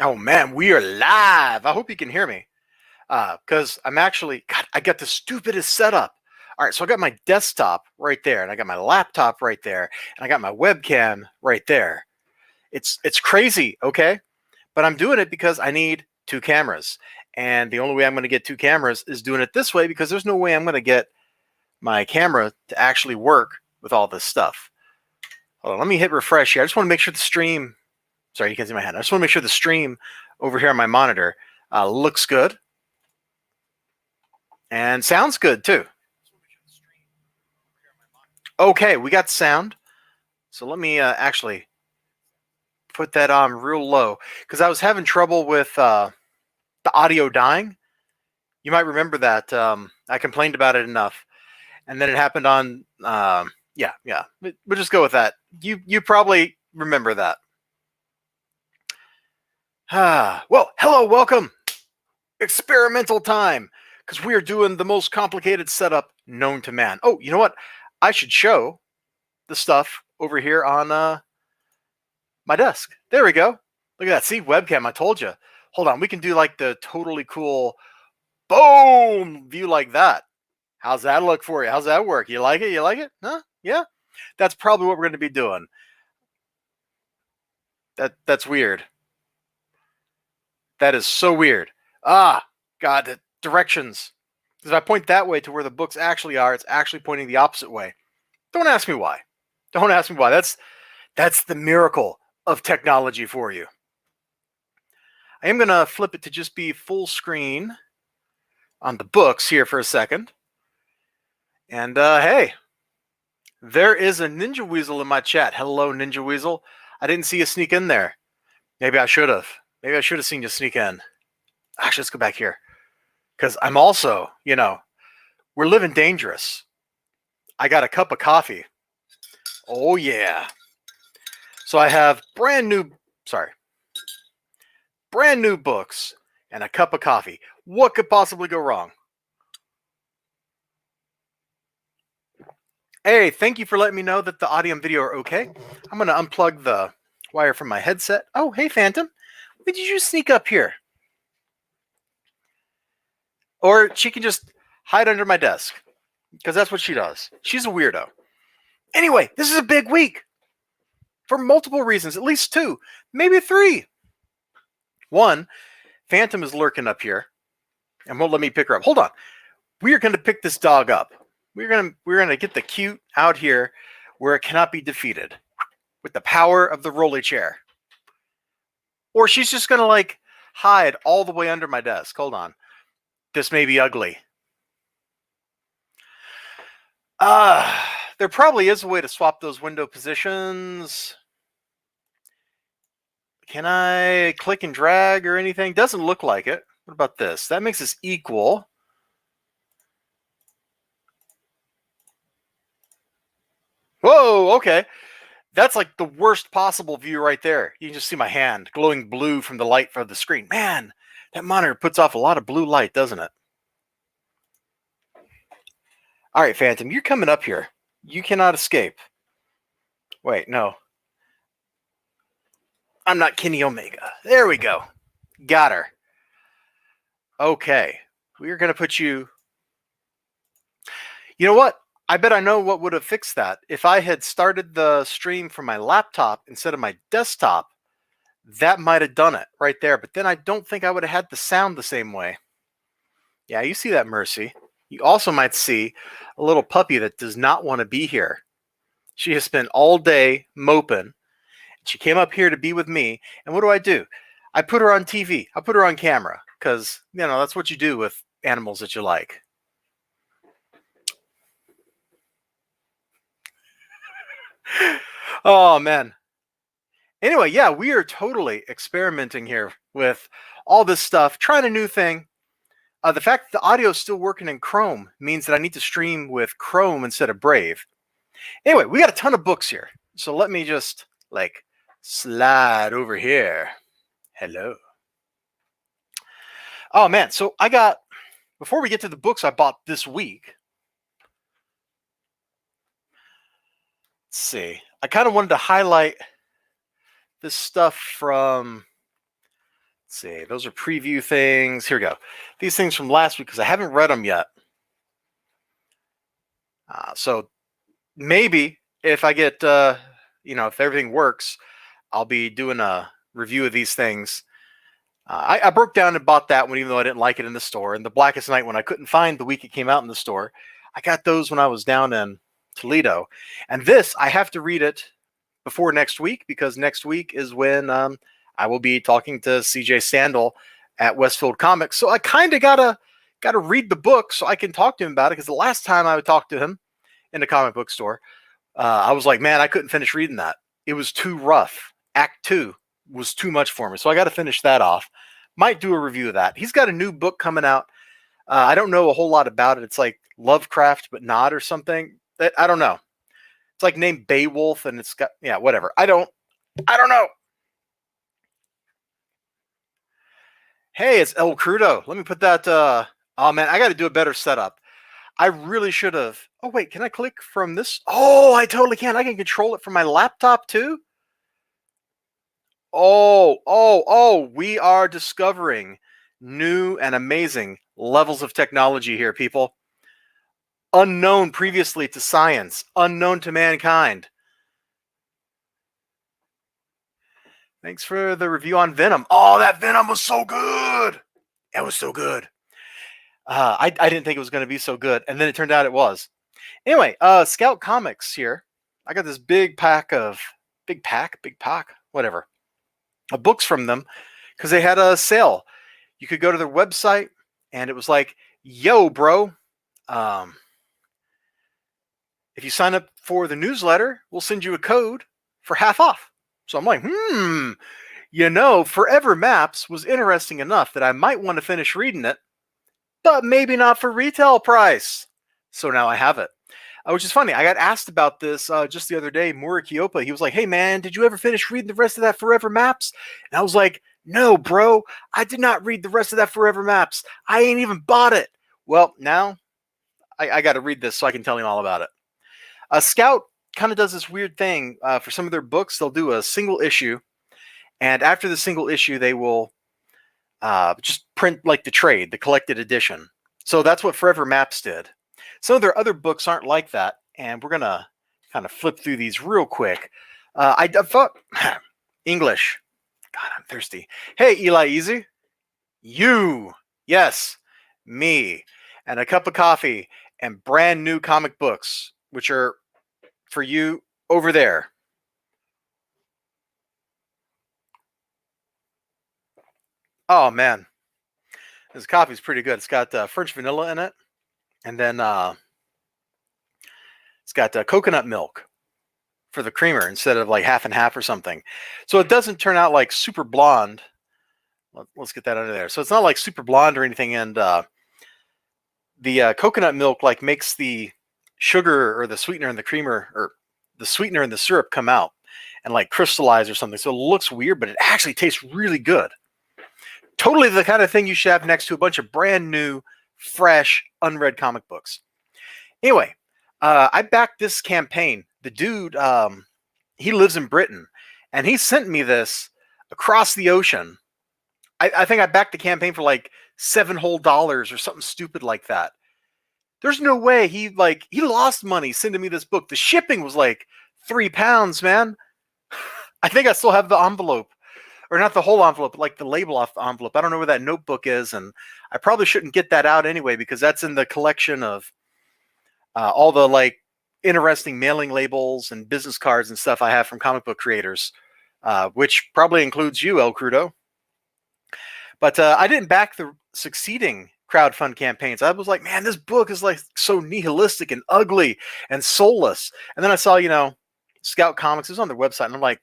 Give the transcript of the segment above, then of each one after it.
Oh man, we are live. I hope you can hear me. Because I'm actually, God, I got the stupidest setup. All right, so I got my desktop right there, and I got my laptop right there, and I got my webcam right there. It's crazy, okay? But I'm doing it because I need two cameras. And the only way I'm going to get two cameras is doing it this way because there's no way I'm going to get my camera to actually work with all this stuff. Hold on, let me hit refresh here. I just want to make sure the stream, sorry, you can't see my hand. I just want to make sure the stream over here on my monitor looks good and sounds good too. Okay, we got sound. So let me actually put that on real low because I was having trouble with the audio dying. You might remember that. I complained about it enough. And then it happened on, yeah. We'll just go with that. You probably remember that. Well, hello, welcome. Experimental time, because we are doing the most complicated setup known to man. Oh, you know what? I should show the stuff over here on my desk. There we go. Look at that. See, webcam, I told you. Hold on, we can do like the totally cool boom view like that. How's that look for you? How's that work? You like it? You like it? Huh? Yeah? That's probably what we're going to be doing. That's weird. That is so weird. Ah, God, the directions. Because if I point that way to where the books actually are, it's actually pointing the opposite way. Don't ask me why. Don't ask me why. That's the miracle of technology for you. I am going to flip it to just be full screen on the books here for a second. And hey, there is a Ninja Weasel in my chat. Hello, Ninja Weasel. I didn't see you sneak in there. Maybe I should have. Maybe I should have seen you sneak in. Actually, let's go back here. Because I'm also, we're living dangerous. I got a cup of coffee. Oh, yeah. So I have brand new books and a cup of coffee. What could possibly go wrong? Hey, thank you for letting me know that the audio and video are okay. I'm going to unplug the wire from my headset. Oh, hey, Phantom. When did you sneak up here? Or she can just hide under my desk, because that's what she does. She's a weirdo. Anyway, this is a big week for multiple reasons, at least two, maybe three. One, Phantom is lurking up here and won't let me pick her up. Hold on. We are going to pick this dog up. We're going to get the cute out here where it cannot be defeated with the power of the rolly chair. Or she's just going to like hide all the way under my desk. Hold on. This may be ugly. There probably is a way to swap those window positions. Can I click and drag or anything? Doesn't look like it. What about this? That makes us equal. Whoa, okay. That's like the worst possible view right there. You can just see my hand glowing blue from the light from the screen. Man, that monitor puts off a lot of blue light, doesn't it? All right, Phantom, you're coming up here. You cannot escape. Wait, no. I'm not Kenny Omega. There we go. Got her. Okay. We're going to put you... You know what? I bet I know what would have fixed that. If I had started the stream from my laptop instead of my desktop, that might have done it right there. But then I don't think I would have had the sound the same way. Yeah, you see that, Mercy. You also might see a little puppy that does not want to be here. She has spent all day moping. She came up here to be with me. And what do? I put her on TV. I put her on camera because, that's what you do with animals that you like. Oh, man. Anyway, yeah, we are totally experimenting here with all this stuff, trying a new thing. The fact that the audio is still working in Chrome means that I need to stream with Chrome instead of Brave. Anyway, we got a ton of books here. So let me just, slide over here. Hello. Oh, man. So before we get to the books I bought this week, let's see. I kind of wanted to highlight this stuff from Let's see. Those are preview things. Here we go. These things from last week because I haven't read them yet. So maybe if I get, if everything works, I'll be doing a review of these things. I broke down and bought that one, even though I didn't like it in the store. And the Blackest Night, when I couldn't find the week it came out in the store, I got those when I was down in Toledo. And this, I have to read it before next week because next week is when I will be talking to CJ Sandel at Westfield Comics. So I kind of gotta read the book so I can talk to him about it. Because the last time I would talk to him in the comic book store, I was like, man, I couldn't finish reading that. It was too rough. Act 2 was too much for me. So I got to finish that off. Might do a review of that. He's got a new book coming out. I don't know a whole lot about it. It's like Lovecraft, but not or something. I don't know. It's like named Beowulf, and it's got, yeah, whatever. I don't know. Hey, it's El Crudo. Let me put that. Oh man, I got to do a better setup. I really should have. Oh wait, can I click from this? Oh, I totally can. I can control it from my laptop too. Oh, we are discovering new and amazing levels of technology here, people. Unknown previously to science, unknown to mankind. Thanks for the review on Venom. Oh, that Venom was so good. It was so good. I didn't think it was going to be so good, and then it turned out it was. Anyway, Scout Comics here. I got this big pack, whatever, of books from them because they had a sale. You could go to their website, and it was like, yo, bro, if you sign up for the newsletter, we'll send you a code for half off. So I'm like, Forever Maps was interesting enough that I might want to finish reading it, but maybe not for retail price. So now I have it. Which is funny. I got asked about this just the other day. Murikiopa, he was like, hey, man, did you ever finish reading the rest of that Forever Maps? And I was like, no, bro, I did not read the rest of that Forever Maps. I ain't even bought it. Well, now I got to read this so I can tell him all about it. Scout kind of does this weird thing. For some of their books, they'll do a single issue. And after the single issue, they will just print like the trade, the collected edition. So that's what Forever Maps did. Some of their other books aren't like that, and we're going to kind of flip through these real quick. I thought English. God, I'm thirsty. Hey, Eli Easy. You. Yes, me. And a cup of coffee and brand new comic books, which are for you over there. Oh, man. This coffee's pretty good. It's got French vanilla in it. And then it's got coconut milk for the creamer instead of like half and half or something. So it doesn't turn out like super blonde. Let's get that under there. So it's not like super blonde or anything. And the coconut milk like makes the sugar or the sweetener in the creamer or the sweetener in the syrup come out and like crystallize or something. So it looks weird, but it actually tastes really good. Totally the kind of thing you should have next to a bunch of brand new, fresh, unread comic books. Anyway, I backed this campaign. The dude, he lives in Britain, and he sent me this across the ocean. I think I backed the campaign for like $7 whole or something stupid like that. There's no way he lost money sending me this book. The shipping was like £3, man. I think I still have the envelope. Or not the whole envelope, but like the label off the envelope. I don't know where that notebook is, and I probably shouldn't get that out anyway because that's in the collection of all the like interesting mailing labels and business cards and stuff I have from comic book creators, which probably includes you, El Crudo. But I didn't back the succeeding crowdfund campaigns. I was like, man, this book is like so nihilistic and ugly and soulless. And then I saw, Scout Comics. It was on their website, and I'm like,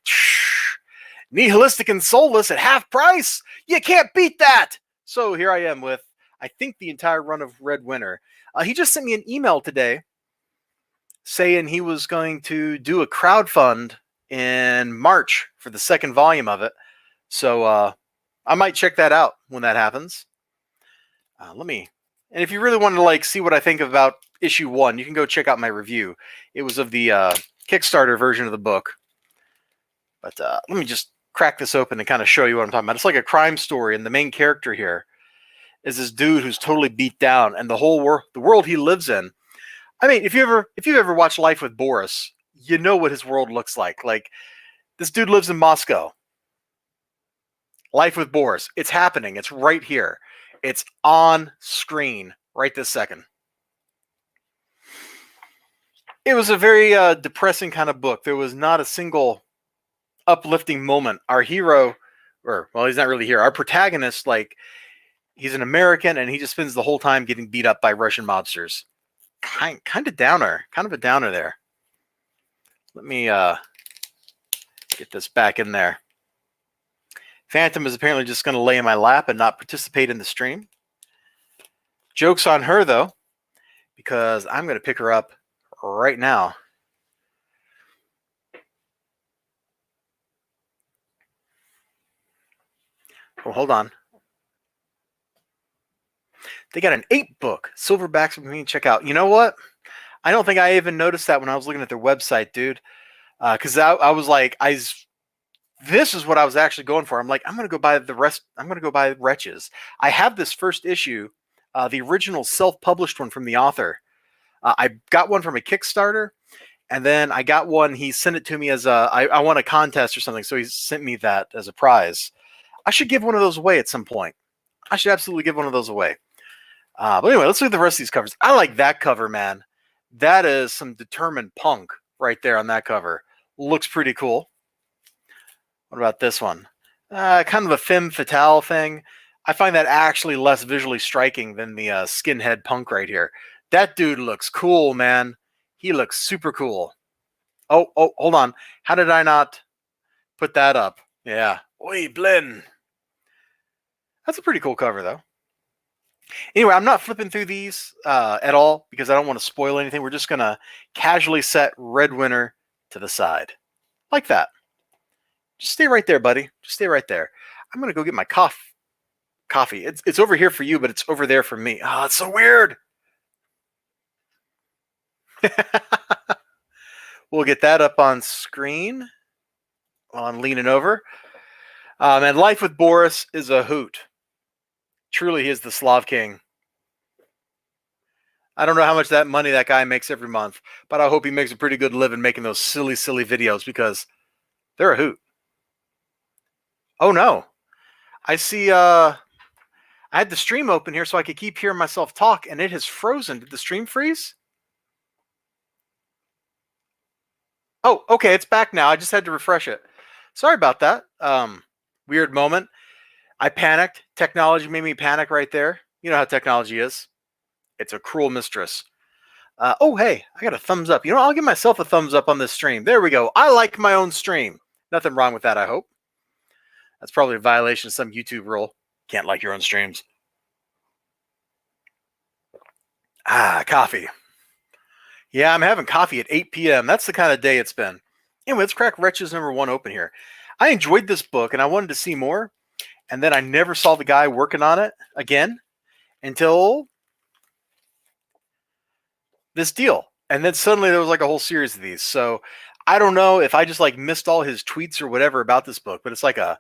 nihilistic and soulless at half price. You can't beat that. So here I am with, I think, the entire run of Red Winter. He just sent me an email today saying he was going to do a crowdfund in March for the second volume of it. So I might check that out when that happens. And if you really want to like see what I think about issue 1, you can go check out my review. It was of the Kickstarter version of the book. But let me just crack this open and kind of show you what I'm talking about. It's like a crime story, and the main character here is this dude who's totally beat down, and the world he lives in. I mean, if you've ever watched Life with Boris, you know what his world looks like. Like, this dude lives in Moscow. Life with Boris. It's happening. It's right here. It's on screen right this second. It was a very depressing kind of book. There was not a single uplifting moment. Our hero, well, he's not really here. Our protagonist, like, he's an American, and he just spends the whole time getting beat up by Russian mobsters. Kind of a downer there. Let me get this back in there. Phantom is apparently just going to lay in my lap and not participate in the stream. Joke's on her, though, because I'm going to pick her up right now. Oh, hold on. They got an 8-book silverbacks for me to check out. You know what? I don't think I even noticed that when I was looking at their website, dude. Because I was like, this is what I was actually going for. I'm like, I'm going to go buy the rest. I'm going to go buy Wretches. I have this first issue, the original self-published one from the author. I got one from a Kickstarter, and then I got one. He sent it to me as I won a contest or something, so he sent me that as a prize. I should give one of those away at some point. I should absolutely give one of those away. But anyway, let's look at the rest of these covers. I like that cover, man. That is some determined punk right there on that cover. Looks pretty cool. What about this one? Kind of a femme fatale thing. I find that actually less visually striking than the skinhead punk right here. That dude looks cool, man. He looks super cool. Oh, hold on. How did I not put that up? Yeah. Oi, Blin. That's a pretty cool cover, though. Anyway, I'm not flipping through these at all because I don't want to spoil anything. We're just going to casually set Red Winter to the side. Like that. Just stay right there, buddy. Just stay right there. I'm going to go get my coffee. It's over here for you, but it's over there for me. Oh, it's so weird. We'll get that up on screen while I'm leaning over. And Life with Boris is a hoot. Truly, he is the Slav King. I don't know how much that money that guy makes every month, but I hope he makes a pretty good living making those silly, silly videos because they're a hoot. Oh, no. I see, I had the stream open here so I could keep hearing myself talk, and it has frozen. Did the stream freeze? Oh, okay, it's back now. I just had to refresh it. Sorry about that. Weird moment. I panicked. Technology made me panic right there. You know how technology is. It's a cruel mistress. Oh, hey, I got a thumbs up. You know, I'll give myself a thumbs up on this stream. There we go. I like my own stream. Nothing wrong with that, I hope. That's probably a violation of some YouTube rule. Can't like your own streams. Coffee. Yeah, I'm having coffee at 8 p.m. That's the kind of day it's been. Anyway, let's crack Wretches #1 open here. I enjoyed this book, and I wanted to see more. And then I never saw the guy working on it again until this deal. And then suddenly there was like a whole series of these. So I don't know if I just like missed all his tweets or whatever about this book, but it's like a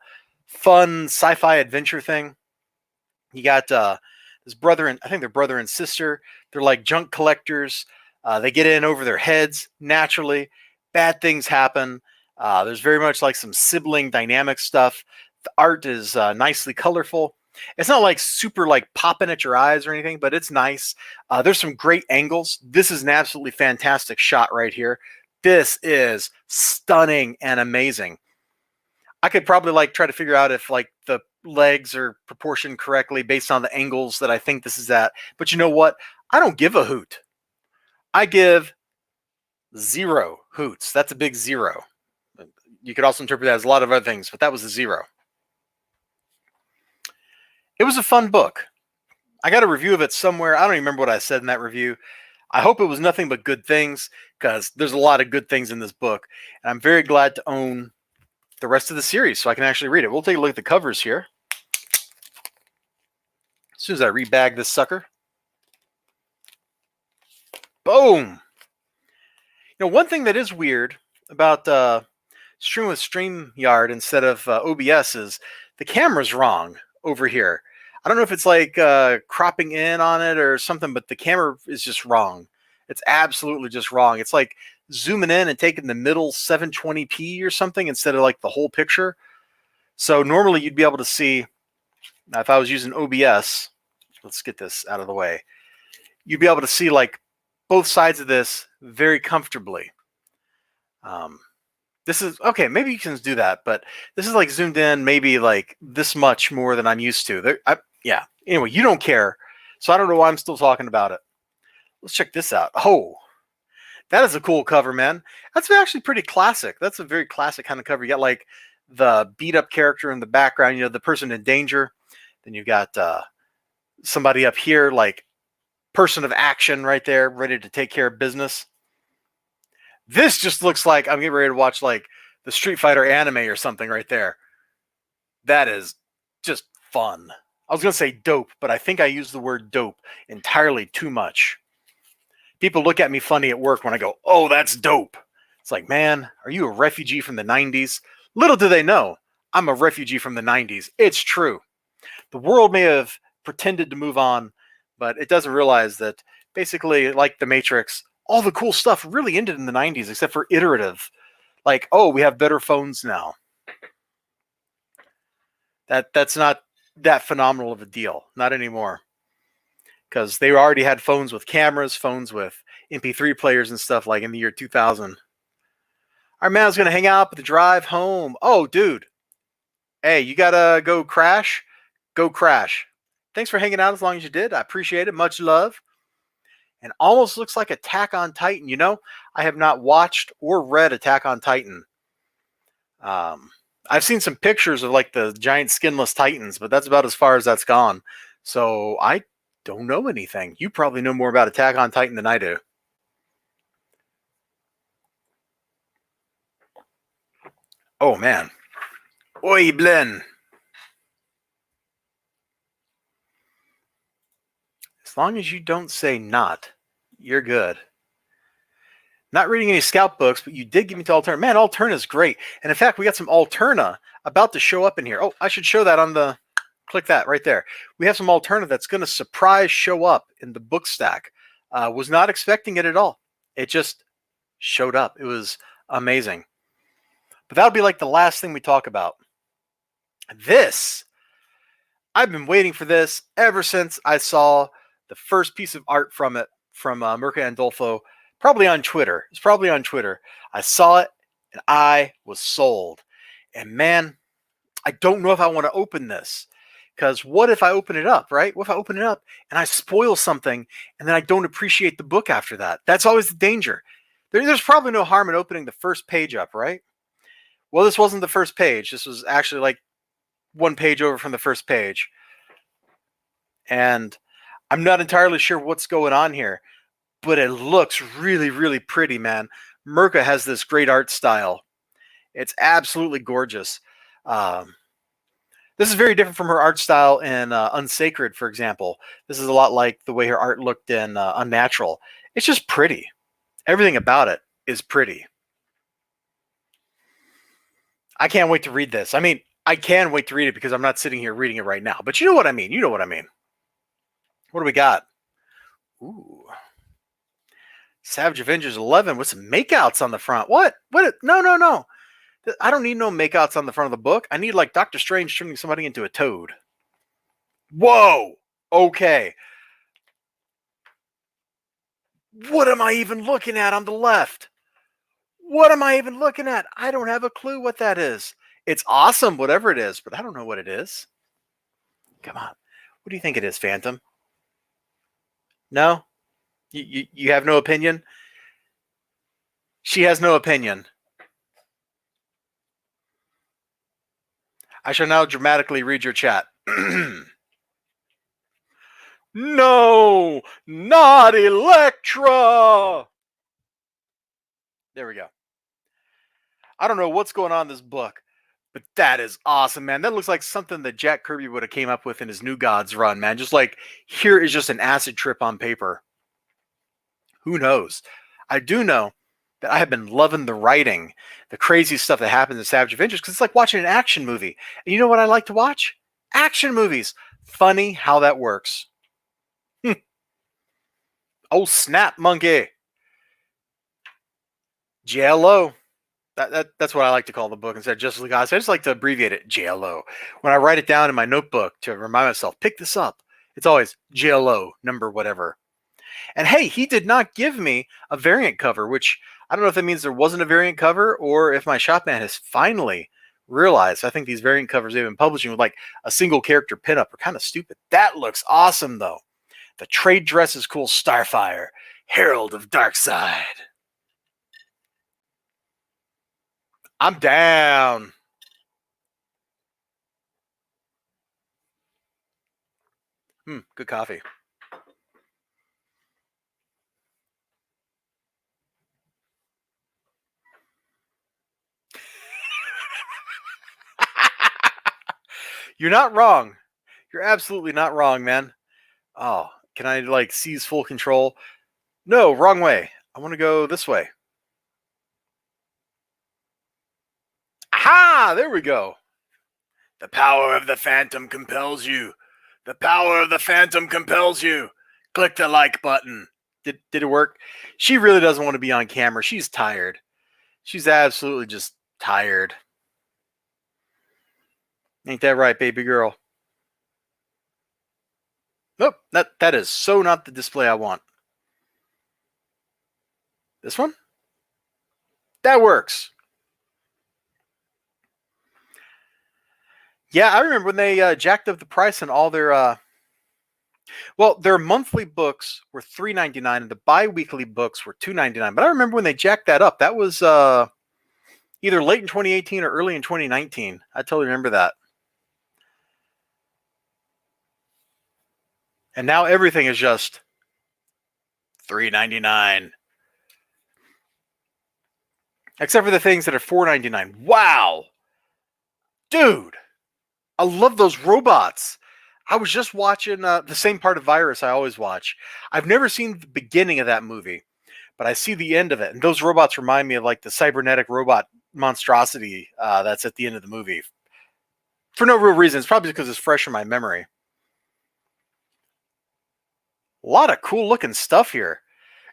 fun sci-fi adventure thing. You got this brother and I think they're brother and sister. They're like junk collectors. They get in over their heads naturally. Bad things happen. There's very much like some sibling dynamic stuff. The art is nicely colorful. It's not like super like popping at your eyes or anything, but it's nice. There's some great angles. This is an absolutely fantastic shot right here. This is stunning and amazing. I could probably like try to figure out if like the legs are proportioned correctly based on the angles that I think this is at. But you know what? I don't give a hoot. I give 0 hoots. That's a big 0. You could also interpret that as a lot of other things, but that was a 0. It was a fun book. I got a review of it somewhere. I don't even remember what I said in that review. I hope it was nothing but good things because there's a lot of good things in this book. And I'm very glad to own the rest of the series so I can actually read it. We'll take a look at the covers here. As soon as I rebag this sucker. Boom. You know, one thing that is weird about stream with StreamYard instead of OBS is the camera's wrong over here. I don't know if it's like cropping in on it or something, but the camera is just wrong. It's absolutely just wrong. It's like zooming in and taking the middle 720p or something instead of like the whole picture. So normally you'd be able to see, now if I was using OBS, let's get this out of the way. You'd be able to see like both sides of this very comfortably. This is, okay, maybe you can do that, but this is like zoomed in maybe like this much more than I'm used to. Yeah, anyway, you don't care. So I don't know why I'm still talking about it. Let's check this out. Oh, that is a cool cover, man. That's actually pretty classic. That's a very classic kind of cover. You got like the beat up character in the background, you know, the person in danger. Then you've got somebody up here, like person of action right there, ready to take care of business. This just looks like I'm getting ready to watch like the Street Fighter anime or something right there. That is just fun. I was going to say dope, but I think I used the word dope entirely too much. People look at me funny at work when I go, oh, that's dope. It's like, man, are you a refugee from the 90s? Little do they know, I'm a refugee from the 90s. It's true. The world may have pretended to move on, but it doesn't realize that basically, like the Matrix, all the cool stuff really ended in the 90s, except for iterative. Like, oh, we have better phones now. That's not that phenomenal of a deal. Not anymore. Because they already had phones with cameras, phones with MP3 players and stuff like in the year 2000. All right, man, I was going to hang out, but the drive home. Oh, dude. Hey, you got to go crash? Go crash. Thanks for hanging out as long as you did. I appreciate it. Much love. And almost looks like Attack on Titan. You know, I have not watched or read Attack on Titan. I've seen some pictures of like the giant skinless titans, but that's about as far as that's gone. So I don't know anything. You probably know more about Attack on Titan than I do. Oh, man. Oi, Blen. As long as you don't say not, you're good. Not reading any Scout books, but you did give me to Alterna. Man, Alterna is great. And in fact, we got some Alterna about to show up in here. Oh, I should show that on the... Click that right there. We have some Alterna that's going to surprise show up in the book stack. Was not expecting it at all. It just showed up. It was amazing. But that'll be like the last thing we talk about. This, I've been waiting for this ever since I saw the first piece of art from it, from Mirka Andolfo, probably on Twitter. It's probably on Twitter. I saw it and I was sold. And man, I don't know if I want to open this. Because what if I open it up, right? What if I open it up and I spoil something and then I don't appreciate the book after that? That's always the danger. There's probably no harm in opening the first page up, right? Well, this wasn't the first page. This was actually like one page over from the first page. And I'm not entirely sure what's going on here, but it looks really, really pretty, man. Mirka has this great art style. It's absolutely gorgeous. This is very different from her art style in Unsacred, for example. This is a lot like the way her art looked in Unnatural. It's just pretty. Everything about it is pretty. I can't wait to read this. I mean, I can wait to read it because I'm not sitting here reading it right now. But you know what I mean. You know what I mean. What do we got? Ooh. Savage Avengers 11 with some makeouts on the front. What? What? No, no, no. I don't need no makeouts on the front of the book. I need like Doctor Strange turning somebody into a toad. Whoa. Okay. What am I even looking at on the left? What am I even looking at? I don't have a clue what that is. It's awesome, whatever it is, but I don't know what it is. Come on. What do you think it is, Phantom? No? You have no opinion? She has no opinion. I shall now dramatically read your chat. No, not Elektra. There we go. I don't know what's going on in this book, but that is awesome, man. That looks like something that Jack Kirby would have came up with in his New Gods run, man. Just like, here is just an acid trip on paper. Who knows? I do know that I have been loving the writing, the crazy stuff that happens in Savage Avengers, because it's like watching an action movie. And you know what I like to watch? Action movies. Funny how that works. Oh, snap, monkey. JLO. That's what I like to call the book instead of Justice League Odyssey. I just like to abbreviate it, JLO. When I write it down in my notebook to remind myself, pick this up, it's always JLO, number whatever. And hey, he did not give me a variant cover, which I don't know if that means there wasn't a variant cover or if my shopman has finally realized. I think these variant covers they've been publishing with like a single character pinup are kind of stupid. That looks awesome though. The trade dress is cool. Starfire, Herald of Darkseid. I'm down. Good coffee. You're not wrong. You're absolutely not wrong, man. Oh, can I like seize full control? No, wrong way. I want to go this way. Aha! There we go. The power of the Phantom compels you. The power of the Phantom compels you. Click the like button. Did it work? She really doesn't want to be on camera. She's tired. She's absolutely just tired. Ain't that right, baby girl? Nope, that is so not the display I want. This one? That works. Yeah, I remember when they jacked up the price on all their their monthly books were $3.99 and the bi-weekly books were $2.99. But I remember when they jacked that up. That was either late in 2018 or early in 2019. I totally remember that. And now everything is just $3.99. Except for the things that are $4.99. Wow. Dude, I love those robots. I was just watching the same part of Virus I always watch. I've never seen the beginning of that movie, but I see the end of it. And those robots remind me of like the cybernetic robot monstrosity that's at the end of the movie. For no real reason. It's probably because it's fresh in my memory. A lot of cool looking stuff here.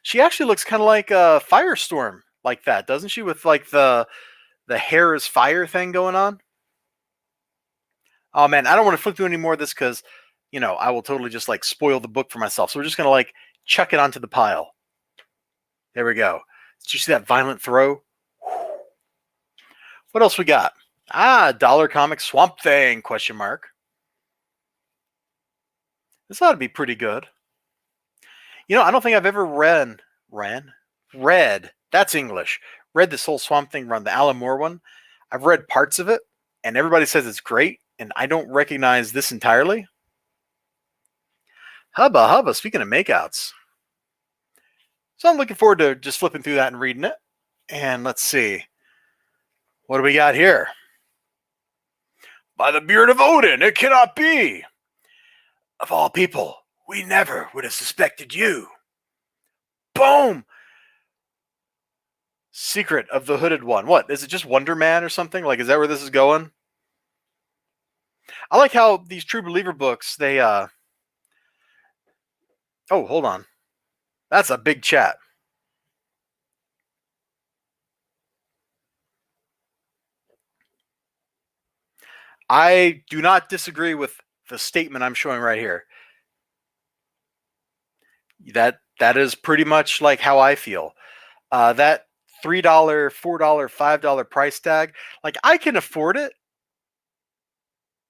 She actually looks kind of like a Firestorm like that, doesn't she? With like the hair is fire thing going on. Oh man, I don't want to flip through any more of this because, you know, I will totally just like spoil the book for myself. So we're just gonna like chuck it onto the pile. There we go. Did you see that violent throw? What else we got? Dollar Comic Swamp Thing, question mark. This ought to be pretty good. You know, I don't think I've ever read, that's English, read this whole Swamp Thing run, the Alan Moore one. I've read parts of it, and everybody says it's great, and I don't recognize this entirely. Hubba hubba, speaking of makeouts. So I'm looking forward to just flipping through that and reading it. And let's see. What do we got here? By the beard of Odin, it cannot be. Of all people, we never would have suspected you. Boom! Secret of the Hooded One. What? Is it just Wonder Man or something? Like, is that where this is going? I like how these True Believer books, they, Oh, hold on. That's a big chat. I do not disagree with the statement I'm showing right here. That is pretty much like how I feel. That $3, $4, $5 price tag, like I can afford it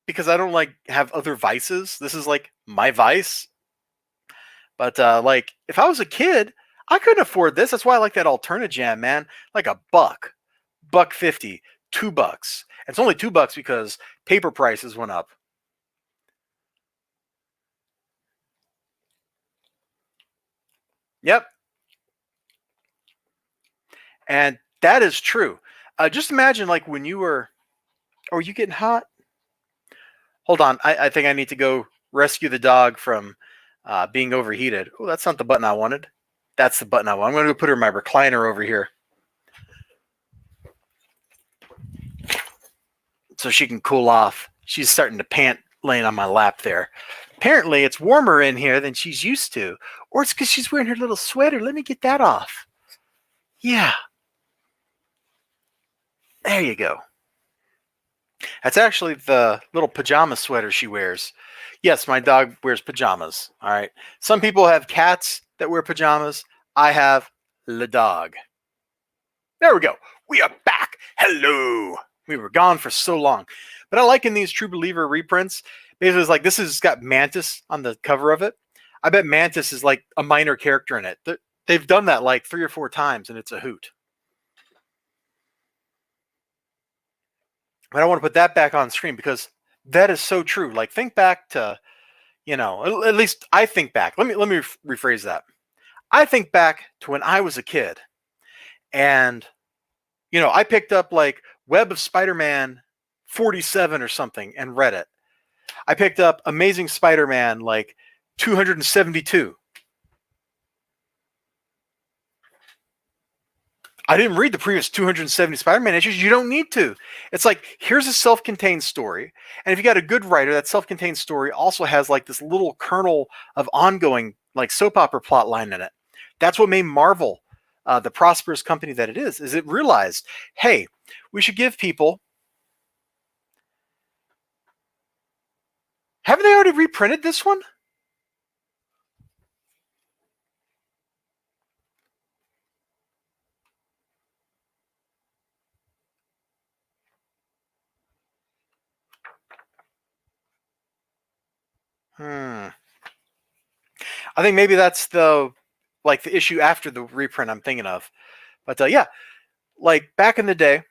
because I don't like have other vices. This is like my vice. But like if I was a kid, I couldn't afford this. That's why I like that Alterna Jam, man. Like a buck 50, $2. It's only $2 because paper prices went up. Yep. And that is true. Just imagine like when you were, oh, are you getting hot? Hold on. I think I need to go rescue the dog from being overheated. Oh, that's not the button I wanted. That's the button I want. I'm going to put her in my recliner over here. so she can cool off. She's starting to pant laying on my lap there. Apparently, it's warmer in here than she's used to. Or it's because she's wearing her little sweater. Let me get that off. Yeah. There you go. That's actually the little pajama sweater she wears. Yes, my dog wears pajamas. All right. Some people have cats that wear pajamas. I have the dog. There we go. We are back. Hello. We were gone for so long. But I like in these True Believer reprints, basically it's like this has got Mantis on the cover of it. I bet Mantis is like a minor character in it. They've done that like 3 or 4 times, and it's a hoot. But I want to put that back on screen because that is so true. Like, think back to, at least I think back. Let me rephrase that. I think back to when I was a kid, and I picked up like Web of Spider-Man 47 or something and read it. I picked up Amazing Spider-Man like 272. I didn't read the previous 270 Spider-Man issues. You don't need to. It's like, here's a self-contained story. And if you got a good writer, that self-contained story also has like this little kernel of ongoing like soap opera plot line in it. That's what made Marvel the prosperous company that it is it realized, hey, we should give people... Haven't they already reprinted this one? I think maybe that's the issue after the reprint I'm thinking of. But yeah, like back in the day,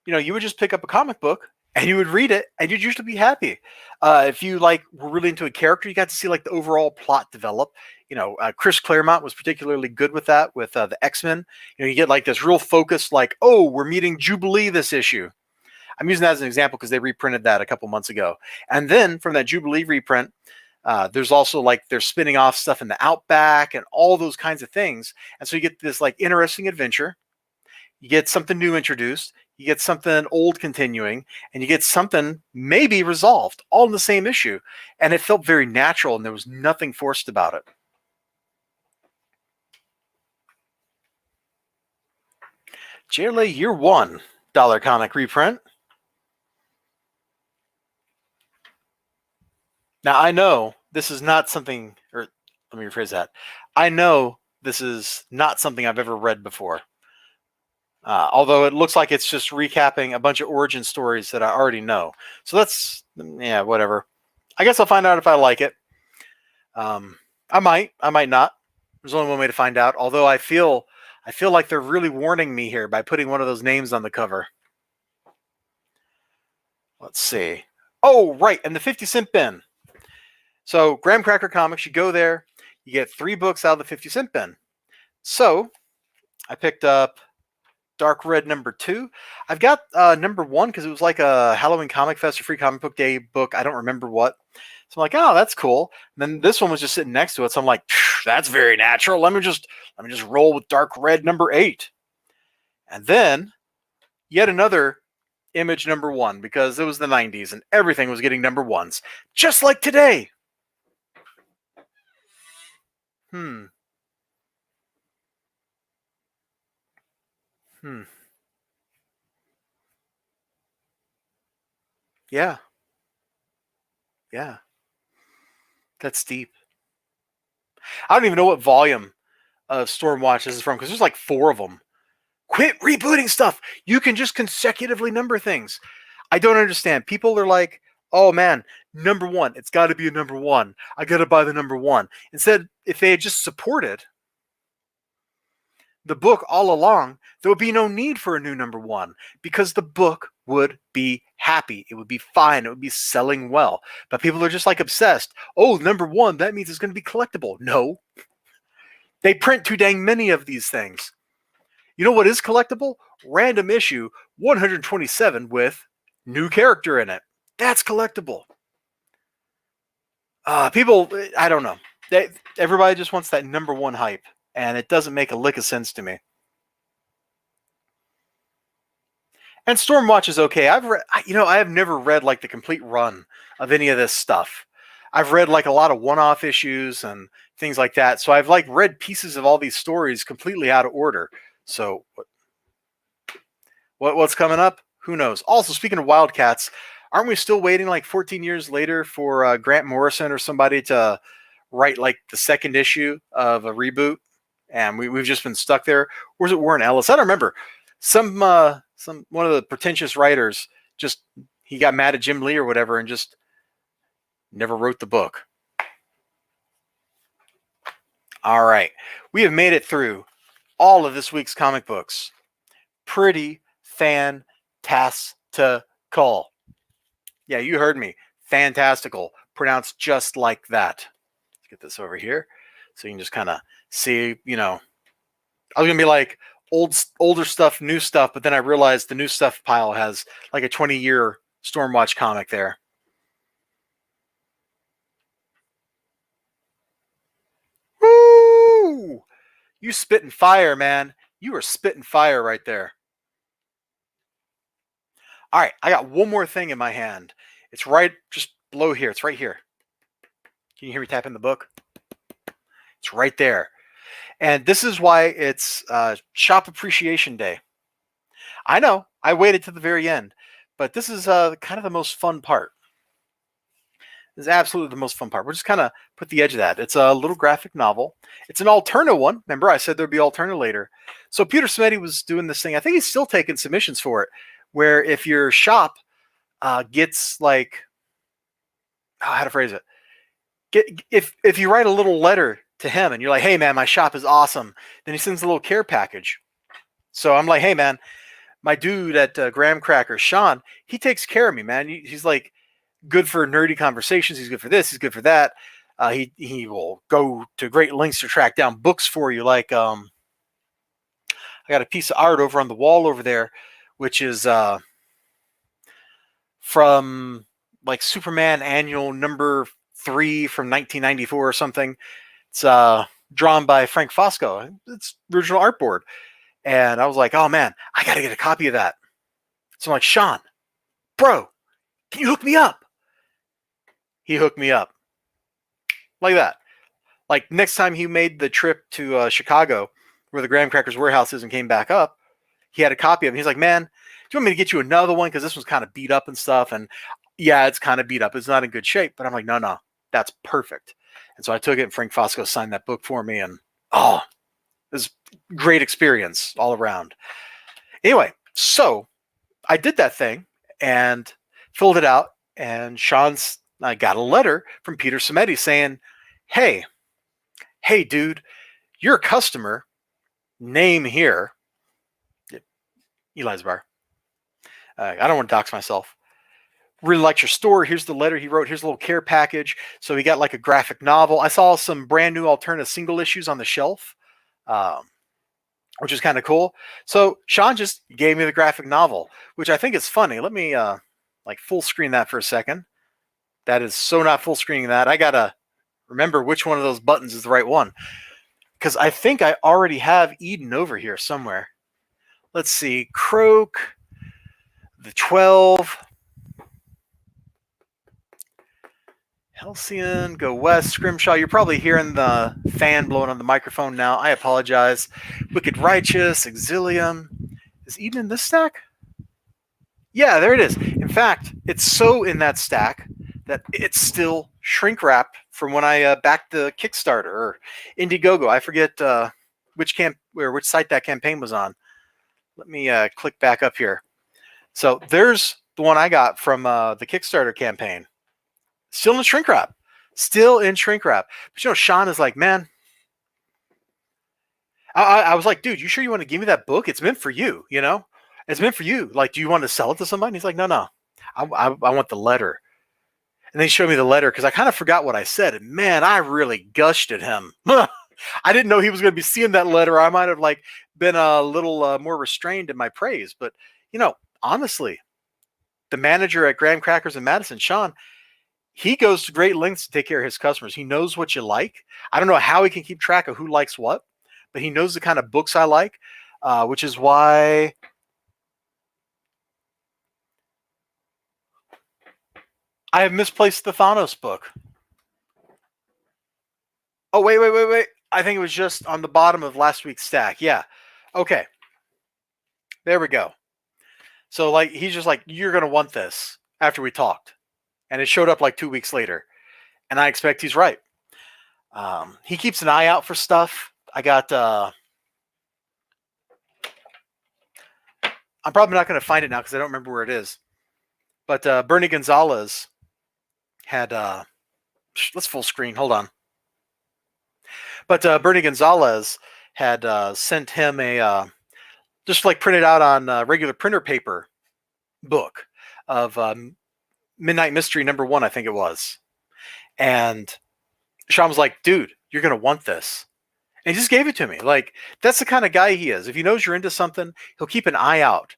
you would just pick up a comic book and you would read it and you'd usually be happy. If you were really into a character, you got to see the overall plot develop. Chris Claremont was particularly good with that with the X-Men. You get this real focus, oh, we're meeting Jubilee this issue. I'm using that as an example because they reprinted that a couple months ago. And then from that Jubilee reprint, there's also they're spinning off stuff in the Outback and all those kinds of things. And so you get this interesting adventure. You get something new introduced. You get something old continuing, and you get something maybe resolved all in the same issue. And it felt very natural, and there was nothing forced about it. JLA Year One dollar comic reprint. Now, I know this is not something, or let me rephrase that. I know this is not something I've ever read before. Although it looks like it's just recapping a bunch of origin stories that I already know. So that's, yeah, whatever. I guess I'll find out if I like it. I might not. There's only one way to find out. Although I feel like they're really warning me here by putting one of those names on the cover. Let's see. Oh, right, and the 50-cent bin. So Graham Cracker Comics, you go there, you get 3 books out of the 50-cent bin. So I picked up Dark Red #2. I've got #1 because it was like a Halloween Comic Fest or Free Comic Book Day book. I don't remember what. So I'm like, oh, that's cool. And then this one was just sitting next to it. So I'm like, that's very natural. Let me just roll with Dark Red #8. And then yet another Image #1 because it was the 90s and everything was getting #1s. Just like today. Yeah. Yeah. That's deep. I don't even know what volume of Stormwatch this is from because there's 4 of them. Quit rebooting stuff. You can just consecutively number things. I don't understand. People are like, oh man, #1. It's got to be a #1. I got to buy the #1. Instead, if they had just supported the book all along, there would be no need for a new #1 because the book would be happy. It would be fine. It would be selling well. But people are just obsessed. Oh, #1, that means it's going to be collectible. No. They print too dang many of these things. You know what is collectible? Random issue 127 with new character in it. That's collectible. People, I don't know. Everybody just wants that #1 hype, and it doesn't make a lick of sense to me. And Stormwatch is okay. I've read, I have never read like the complete run of any of this stuff. I've read like a lot of one-off issues and things like that. So I've like read pieces of all these stories completely out of order. So what's coming up? Who knows? Also, speaking of Wildcats, aren't we still waiting like 14 years later for Grant Morrison or somebody to write like the second issue of a reboot? And we've just been stuck there. Or is it Warren Ellis? I don't remember. Some one of the pretentious writers just he got mad at Jim Lee or whatever and just never wrote the book. All right. We have made it through all of this week's comic books. Pretty fantastical. Yeah, you heard me. Fantastical. Pronounced just like that. Let's get this over here so you can just kind of see, I was going to be like older stuff, new stuff, but then I realized the new stuff pile has like a 20-year Stormwatch comic there. Woo! You spitting fire, man. You are spitting fire right there. All right, I got one more thing in my hand. It's right just below here. It's right here. Can you hear me tapping the book? It's right there. And this is why it's Shop Appreciation Day. I know, I waited to the very end, but this is kind of the most fun part. This is absolutely the most fun part. We'll just kind of put the edge of that. It's a little graphic novel. It's an Alterna one. Remember, I said there'd be Alterna later. So Peter Smeddy was doing this thing. I think he's still taking submissions for it, where if your shop gets like, how to phrase it, if you write a little letter to him and you're like, hey man, my shop is awesome, then he sends a little care package. So I'm like, hey man, my dude at Graham Cracker, Sean, he takes care of me, man. He's like good for nerdy conversations. He's good for this. He's good for that. He will go to great lengths to track down books for you. Like I got a piece of art over on the wall over there, which is from like Superman Annual number 3 from 1994 or something. It's drawn by Frank Fosco. It's original artboard. And I was like, oh man, I got to get a copy of that. So I'm like, Sean, bro, can you hook me up? He hooked me up. Like that. Like next time he made the trip to Chicago, where the Graham Crackers warehouse is, and came back up, he had a copy of it. He's like, man, do you want me to get you another one? Because this one's kind of beat up and stuff. And yeah, it's kind of beat up. It's not in good shape. But I'm like, no, that's perfect. And so I took it, and Frank Fosco signed that book for me. And it was a great experience all around. Anyway, so I did that thing and filled it out. And I got a letter from Peter Smeddy saying, hey, dude, you're a customer. Name here. Eli's Bar. I don't want to dox myself. Really liked your store. Here's the letter he wrote. Here's a little care package. So he got like a graphic novel. I saw some brand new alternative single issues on the shelf, which is kind of cool. So Sean just gave me the graphic novel, which I think is funny. Let me like full screen that for a second. That is so not full screening that. I got to remember which one of those buttons is the right one, because I think I already have Eden over here somewhere. Let's see. Croak, the 12. Halcyon, Go West, Scrimshaw. You're probably hearing the fan blowing on the microphone now. I apologize. Wicked Righteous, Exilium. Is Eden in this stack? Yeah, there it is. In fact, it's so in that stack that it's still shrink wrapped from when I backed the Kickstarter or Indiegogo. I forget which site that campaign was on. Let me click back up here. So there's the one I got from the Kickstarter campaign. Still in shrink wrap. But Sean is like, man, I was like, dude, you sure you want to give me that book? It's meant for you, It's meant for you. Like, do you want to sell it to somebody? And he's like, no. I want the letter. And then he showed me the letter because I kind of forgot what I said. And man, I really gushed at him. I didn't know he was going to be seeing that letter. I might have like been a little more restrained in my praise. But, honestly, the manager at Graham Crackers in Madison, Sean, he goes to great lengths to take care of his customers. He knows what you like. I don't know how he can keep track of who likes what, but he knows the kind of books I like, which is why I have misplaced the Thanos book. Oh, wait. I think it was just on the bottom of last week's stack. Yeah. Okay. There we go. So, like, he's just like, you're going to want this after we talked. And it showed up like 2 weeks later. And I expect he's right. He keeps an eye out for stuff. I got, I'm probably not going to find it now because I don't remember where it is. But Bernie Gonzalez had, let's full screen. Hold on. But Bernie Gonzalez had sent him a, just like printed out on regular printer paper book of Midnight Mystery #1, I think it was. And Sean was like, dude, you're going to want this. And he just gave it to me. Like, that's the kind of guy he is. If he knows you're into something, he'll keep an eye out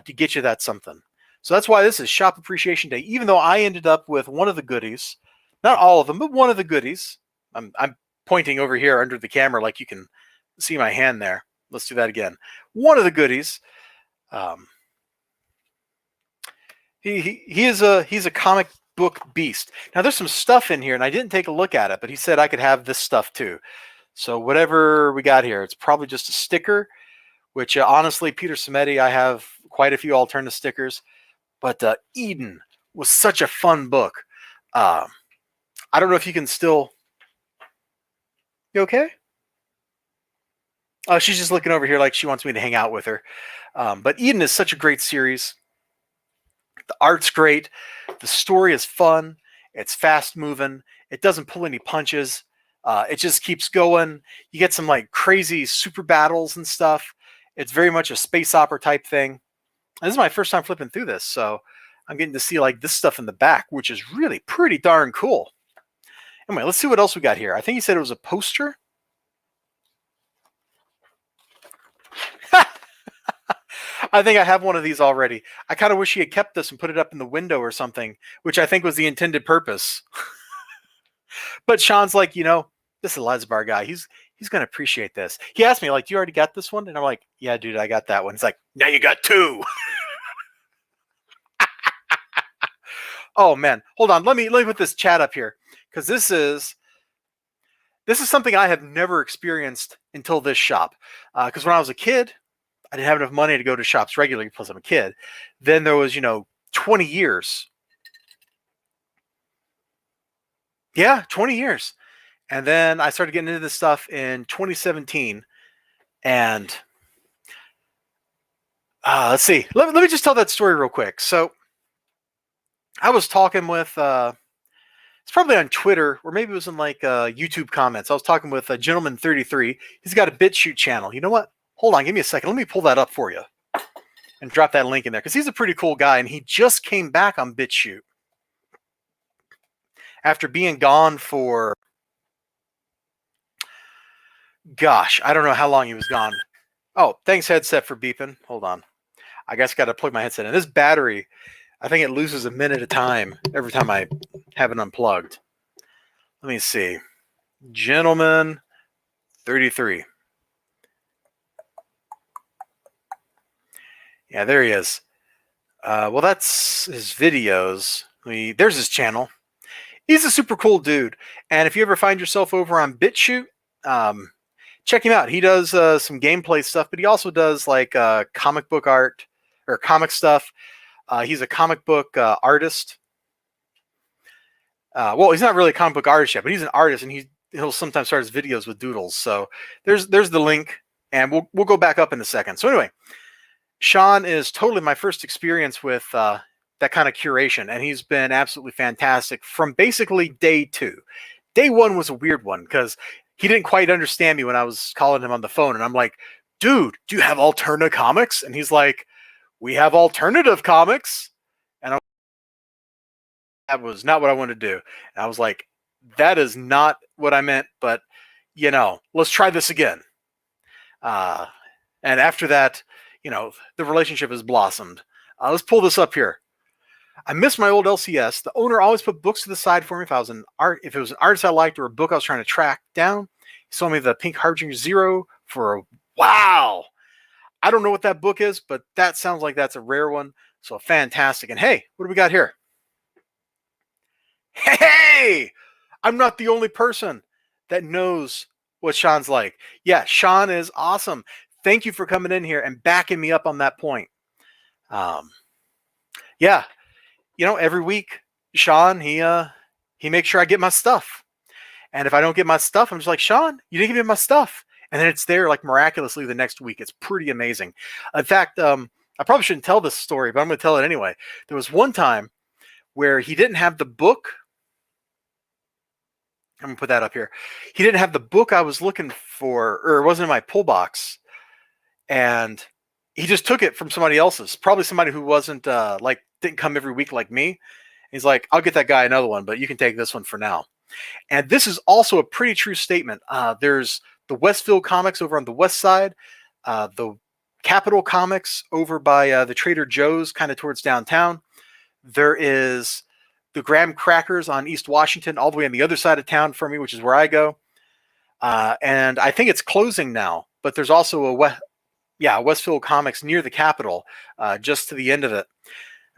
to get you that something. So that's why this is Shop Appreciation Day. Even though I ended up with one of the goodies, not all of them, but one of the goodies. I'm pointing over here under the camera like you can see my hand there. Let's do that again. One of the goodies. He's a comic book beast. Now there's some stuff in here, and I didn't take a look at it, but he said I could have this stuff too. So whatever we got here, it's probably just a sticker. Which honestly, Peter Samedi, I have quite a few alternative stickers. But Eden was such a fun book. I don't know if you can still. You okay? Oh, she's just looking over here like she wants me to hang out with her. But Eden is such a great series. The art's great. The story is fun. It's fast moving. It doesn't pull any punches. It just keeps going. You get some like crazy super battles and stuff. It's very much a space opera type thing. And this is my first time flipping through this, so I'm getting to see like this stuff in the back, which is really pretty darn cool. Anyway, let's see what else we got here. I think he said it was a poster. I think I have one of these already. I kind of wish he had kept this and put it up in the window or something, which I think was the intended purpose. But Sean's like, this is a Lesbar guy. He's going to appreciate this. He asked me, like, do you already got this one? And I'm like, yeah, dude, I got that one. He's like, now you got two. Oh, man. Hold on. Let me put this chat up here because this is something I have never experienced until this shop. Because when I was a kid, I didn't have enough money to go to shops regularly, plus I'm a kid. Then there was, 20 years. Yeah, 20 years. And then I started getting into this stuff in 2017. And let's see. Let me just tell that story real quick. So I was talking with, it's probably on Twitter, or maybe it was in like YouTube comments. I was talking with a gentleman 33. He's got a BitChute channel. You know what? Hold on, give me a second. Let me pull that up for you and drop that link in there because he's a pretty cool guy, and he just came back on BitChute after being gone for, gosh, I don't know how long he was gone. Oh, thanks headset for beeping. Hold on. I guess I got to plug my headset in. This battery, I think it loses a minute at a time every time I have it unplugged. Let me see. Gentleman 33. Yeah, there he is. Well, that's his videos. There's his channel. He's a super cool dude. And if you ever find yourself over on BitChute, check him out. He does some gameplay stuff, but he also does like comic book art or comic stuff. He's a comic book artist. Well, he's not really a comic book artist yet, but he's an artist, and he'll sometimes start his videos with doodles. So there's the link, and we'll go back up in a second. So anyway, Sean is totally my first experience with that kind of curation, and he's been absolutely fantastic from basically day 2. Day 1 was a weird one because he didn't quite understand me when I was calling him on the phone, and I'm like, dude, do you have alternative comics? And he's like, we have alternative comics. And that was not what I wanted to do. And I was like, that is not what I meant, but let's try this again. And after that, the relationship has blossomed. Let's pull this up here. I miss my old LCS. The owner always put books to the side for me if it was an artist I liked or a book I was trying to track down. He sold me the Pink Harbinger Zero for wow. I don't know what that book is, but that sounds like that's a rare one. So fantastic. And hey, what do we got here? Hey, I'm not the only person that knows what Sean's like. Yeah, Sean is awesome. Thank you for coming in here and backing me up on that point. Um, yeah, every week, Sean he makes sure I get my stuff. And if I don't get my stuff, I'm just like, Sean, you didn't give me my stuff. And then it's there like miraculously the next week. It's pretty amazing. In fact, I probably shouldn't tell this story, but I'm going to tell it anyway. There was one time where he didn't have the book. I'm going to put that up here. He didn't have the book I was looking for, or it wasn't in my pull box. And he just took it from somebody else's, probably somebody who wasn't didn't come every week like me. He's like, I'll get that guy another one, but you can take this one for now. And this is also a pretty true statement. There's the Westfield Comics over on the west side, the Capitol Comics over by the Trader Joe's, kind of towards downtown. There is the Graham Crackers on East Washington, all the way on the other side of town from me, which is where I go. And I think it's closing now, but there's also a Westfield Comics near the Capitol, just to the end of it,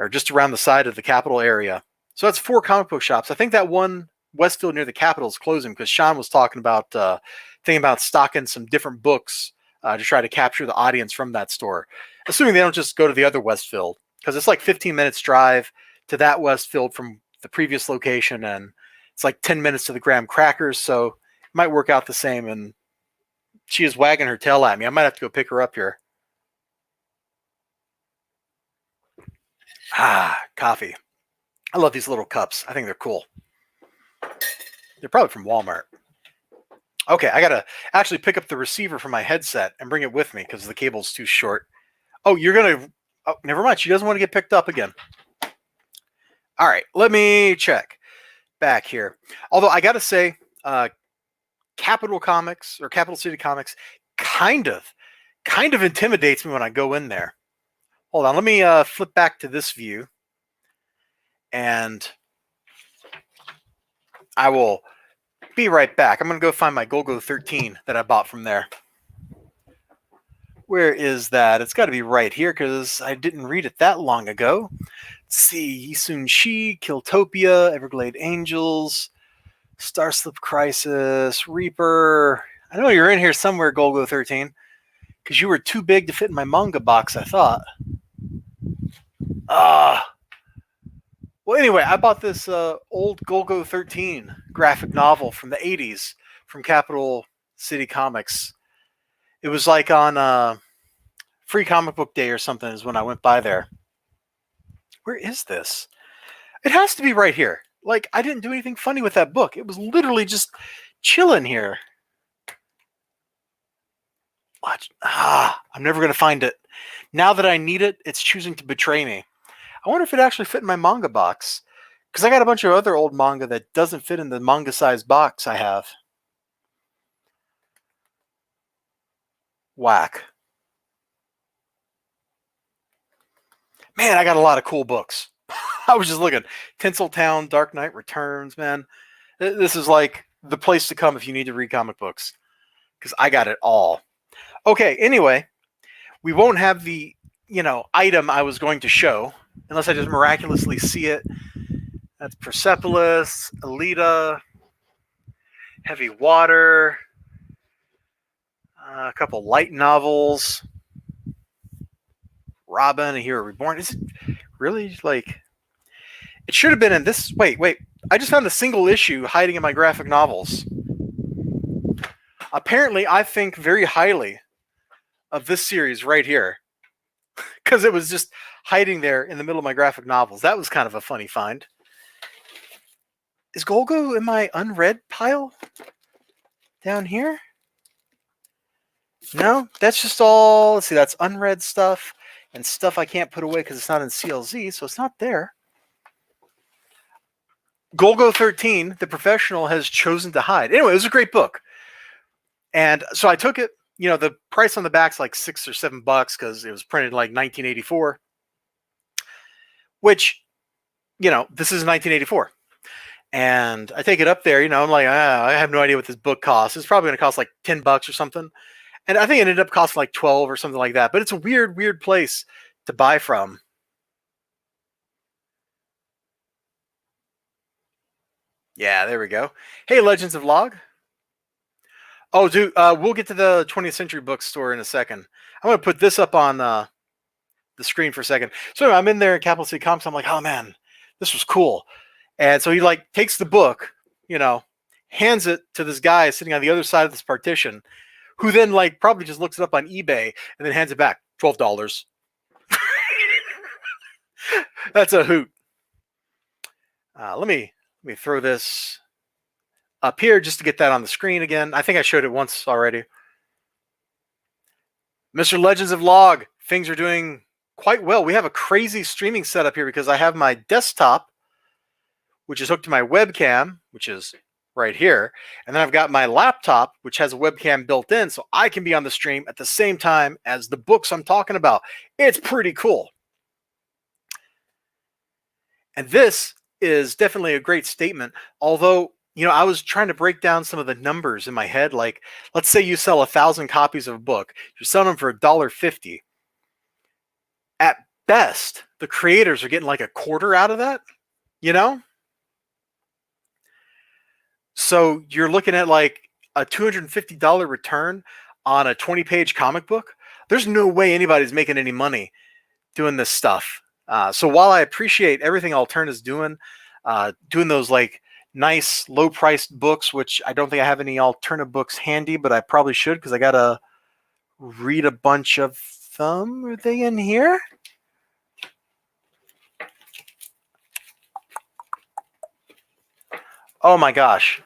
or just around the side of the Capitol area. So that's 4 comic book shops. I think that one Westfield near the Capitol is closing because Sean was talking about thinking about stocking some different books to try to capture the audience from that store, assuming they don't just go to the other Westfield, because it's like 15 minutes drive to that Westfield from the previous location, and it's like 10 minutes to the Graham Crackers, so it might work out the same. And she is wagging her tail at me. I might have to go pick her up here. Coffee. I love these little cups. I think they're cool. They're probably from Walmart. Okay, I gotta actually pick up the receiver from my headset and bring it with me because the cable's too short. Oh, never mind. She doesn't want to get picked up again. All right, let me check back here. Although I gotta say, Capital Comics or Capital City Comics kind of intimidates me when I go in there. Hold on, let me flip back to this view, and I will be right back. I'm going to go find my Golgo 13 that I bought from there. Where is that? It's got to be right here because I didn't read it that long ago. Let's see. Yisun Shi, Killtopia, Everglade Angels, Starslip Crisis, Reaper. I know you're in here somewhere, Golgo 13, because you were too big to fit in my manga box, I thought. Well, anyway, I bought this old Golgo 13 graphic novel from the 80s from Capital City Comics. It was like on Free Comic Book Day or something is when I went by there. Where is this? It has to be right here. Like, I didn't do anything funny with that book. It was literally just chilling here. Watch. I'm never going to find it. Now that I need it, it's choosing to betray me. I wonder if it actually fit in my manga box, because I got a bunch of other old manga that doesn't fit in the manga-sized box I have. Whack. Man, I got a lot of cool books. I was just looking. Tinseltown, Dark Knight Returns, man. This is like the place to come if you need to read comic books, because I got it all. Okay, anyway, we won't have the, item I was going to show, unless I just miraculously see it. That's Persepolis, Alita, Heavy Water, a couple light novels, Robin, A Hero Reborn. Is it really like... It should have been in this... Wait. I just found a single issue hiding in my graphic novels. Apparently, I think very highly of this series right here, because it was just hiding there in the middle of my graphic novels. That was kind of a funny find. Is Golgo in my unread pile down here? No, that's just all... Let's see, that's unread stuff and stuff I can't put away because it's not in CLZ, so it's not there. Golgo 13, the professional, has chosen to hide. Anyway, it was a great book. And so I took it. The price on the back's like $6 or $7 because it was printed like 1984. Which, this is 1984. And I take it up there, I'm like, I have no idea what this book costs. It's probably going to cost like $10 or something. And I think it ended up costing like 12 or something like that. But it's a weird place to buy from. Yeah, there we go. Hey, Legends of Log. Oh, dude, we'll get to the 20th Century Bookstore in a second. I'm going to put this up on the screen for a second. So I'm in there in Capital City Comics. I'm like, oh man, this was cool. And so he like takes the book, you know, hands it to this guy sitting on the other side of this partition, who then like probably just looks it up on eBay and then hands it back. $12. That's a hoot. Let me throw this up here just to get that on the screen again. I think I showed it once already. Mr. Legends of Log, things are doing quite well. We have a crazy streaming setup here because I have my desktop, which is hooked to my webcam, which is right here. And then I've got my laptop, which has a webcam built in, so I can be on the stream at the same time as the books I'm talking about. It's pretty cool. And this is definitely a great statement. Although, you know, I was trying to break down some of the numbers in my head. Like, let's say you sell 1,000 copies of a book, you're selling them for $1.50. At best, the creators are getting like a quarter out of that, you know? So you're looking at like a $250 return on a 20-page comic book. There's no way anybody's making any money doing this stuff. So while I appreciate everything Alternative's doing those like nice low-priced books, which I don't think I have any alternative books handy, but I probably should because I gotta read a bunch of them. Are they in here? Oh my gosh.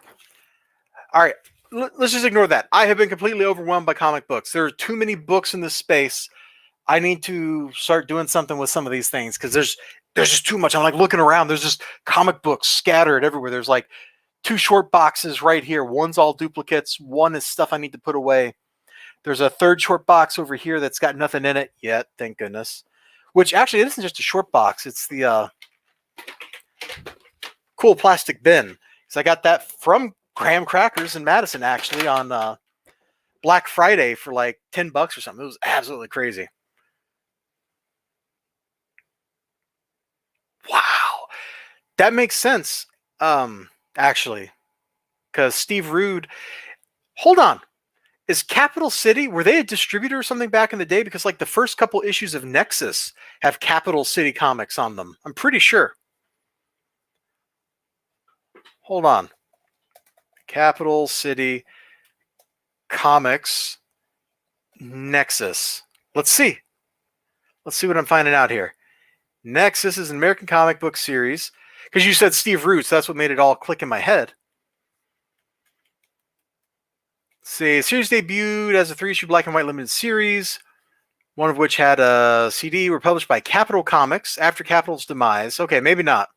All right, let's just ignore that. I have been completely overwhelmed by comic books. There are too many books in this space. I need to start doing something with some of these things because there's just too much. I'm like looking around. There's just comic books scattered everywhere. There's like 2 short boxes right here. One's all duplicates. One is stuff I need to put away. There's a 3rd short box over here that's got nothing in it yet, thank goodness. Which actually, it isn't just a short box. It's the cool plastic bin. So I got that from Graham Crackers in Madison actually on Black Friday for like $10 or something. It was absolutely crazy. Wow, that makes sense. Actually, because Steve Rude. Hold on, is Capital City, were they a distributor or something back in the day? Because like the first couple issues of Nexus have Capital City Comics on them. I'm pretty sure. Hold on. Capital City Comics Nexus. Let's see. Let's see what I'm finding out here. Nexus is an American comic book series. Because you said Steve Root, so that's what made it all click in my head. See, series debuted as a 3-issue black and white limited series, one of which had a CD, were published by Capital Comics after Capital's demise. Okay, maybe not.